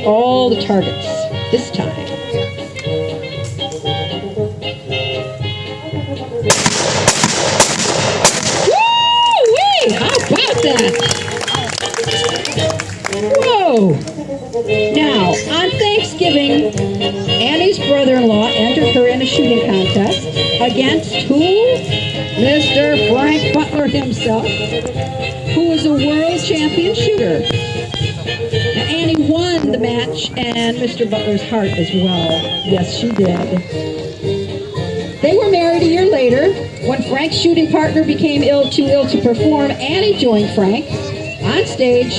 all the targets this time. Woo-wee! How about that? Whoa! Now, on Thanksgiving, Annie's brother-in-law entered her in a shooting contest against who? Mr. Frank Butler himself, who was a world champion shooter. Now, Annie won the match and Mr. Butler's heart as well. Yes, she did. They were married a year later. When Frank's shooting partner became too ill to perform, Annie joined Frank on stage.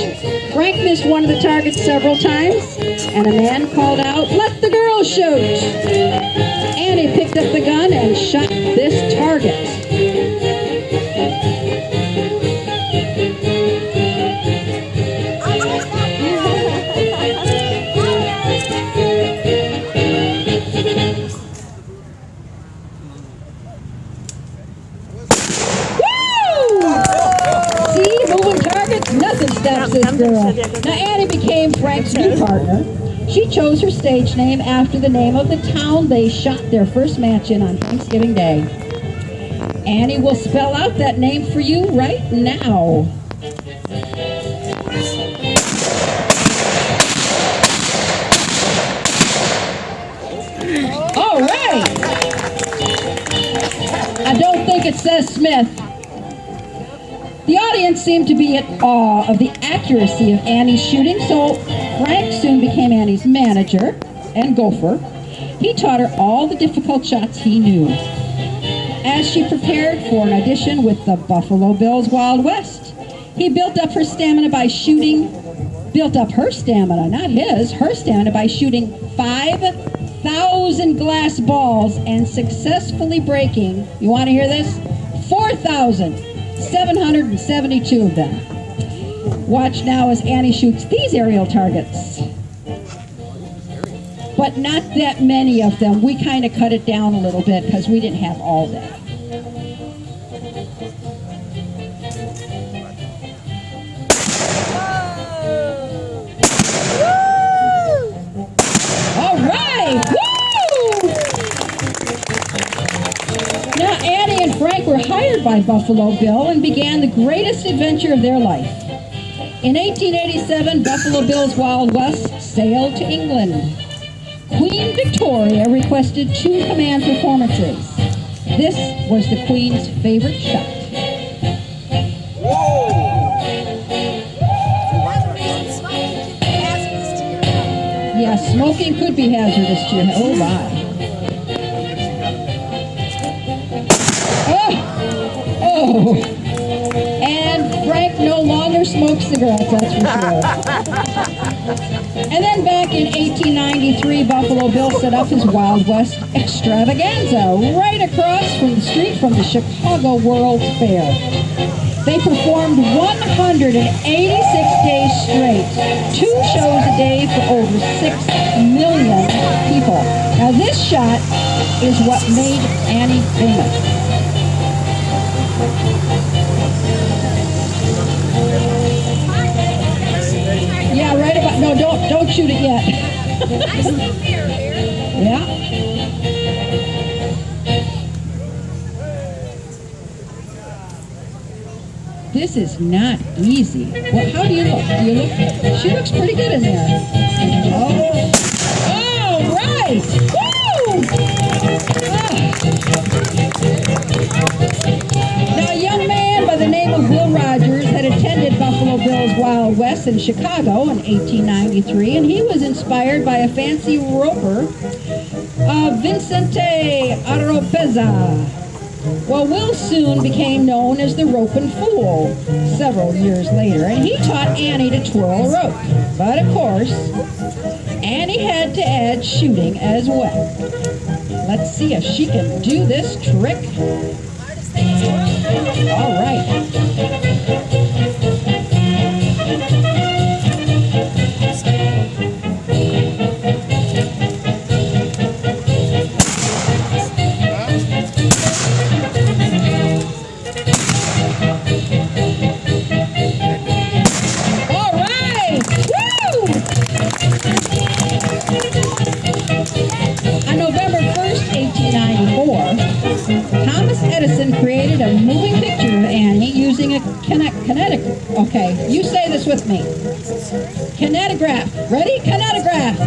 Frank missed one of the targets several times, and a man called out, "Let the girl shoot!" Annie picked up the gun and shot this target. Nothing stops this girl. Now Annie became Frank's new partner. She chose her stage name after the name of the town they shot their first match in on Thanksgiving Day. Annie will spell out that name for you right now. All right. I don't think it says Smith. The audience seemed to be in awe of the accuracy of Annie's shooting, so Frank soon became Annie's manager and gopher. He taught her all the difficult shots he knew. As she prepared for an audition with the Buffalo Bills Wild West, he built up her stamina, not his, her stamina by shooting 5,000 glass balls and successfully breaking, you want to hear this? 4,772 of them. Watch now as Annie shoots these aerial targets. But not that many of them. We kind of cut it down a little bit because we didn't have all day. All right! Woo! Now Annie and Frank were hired by Buffalo Bill and began the greatest adventure of their life. In 1887, Buffalo Bill's Wild West sailed to England. Queen Victoria requested 2 command performances. This was the Queen's favorite shot. Yeah, smoking could be hazardous to your health. Oh my. Oh! And Frank no longer smokes cigarettes, that's for sure. And then back in 1893, Buffalo Bill set up his Wild West extravaganza right across from the street from the Chicago World's Fair. They performed 186 days straight, 2 shows a day for over 6 million people. Now this shot is what made Annie famous. Yeah, right about, no, don't shoot it yet. Yeah. This is not easy. Well, how do you look? Do you look? She looks pretty good in there. Oh, all right. Woo! Now, a young man by the name of Will Rogers had attended Buffalo Bill's Wild West in Chicago in 1893, and he was inspired by a fancy roper, Vincente Oropeza. Well, Will soon became known as the Ropin' Fool several years later, and he taught Annie to twirl a rope. But of course, Annie had to add shooting as well. Let's see if she can do this trick. All right. All right. Woo! On November 1st, 1894, Thomas Edison created a moving picture of Annie using a kinetic. Okay, you say this with me. Kinetograph. Ready? Kinetograph.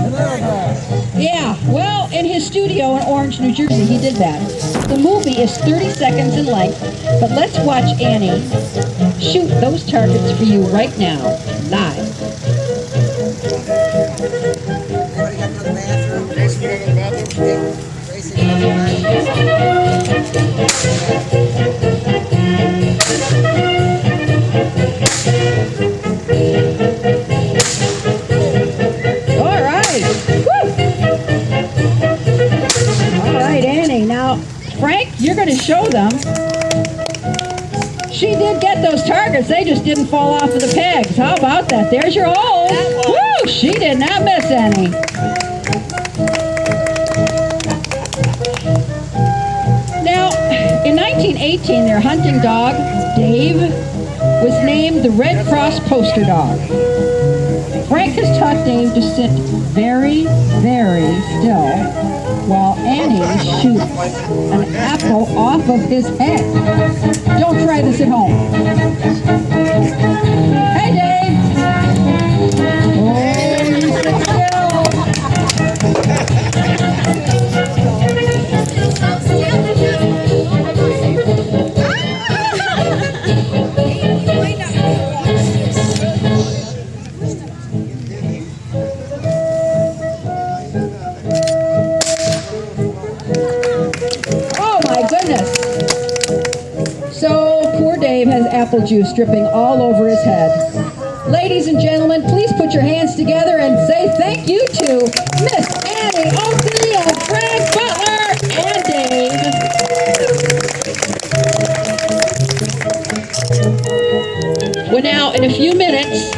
Yeah, well, in his studio in Orange, New Jersey, he did that. The movie is 30 seconds in length, but let's watch Annie shoot those targets for you right now, live. All right. Woo. All right, Annie. Now, Frank, you're going to show them. She did get those targets. They just didn't fall off of the pegs. How about that? There's your hole. Woo! She did not miss any. Now, in 1918, their hunting dog, Dave, was named the Red Cross poster dog. Frank has taught Dave to sit very, very still while Annie shoots an apple off of his head. Don't try this at home. Hey, Dave! Oh, you sit still. Oh my goodness. So poor Dave has apple juice dripping all over his head. Ladies and gentlemen, please put your hands together and say thank you to Miss Annie Oakley and Frank Butler and Dave. Well, now in a few minutes,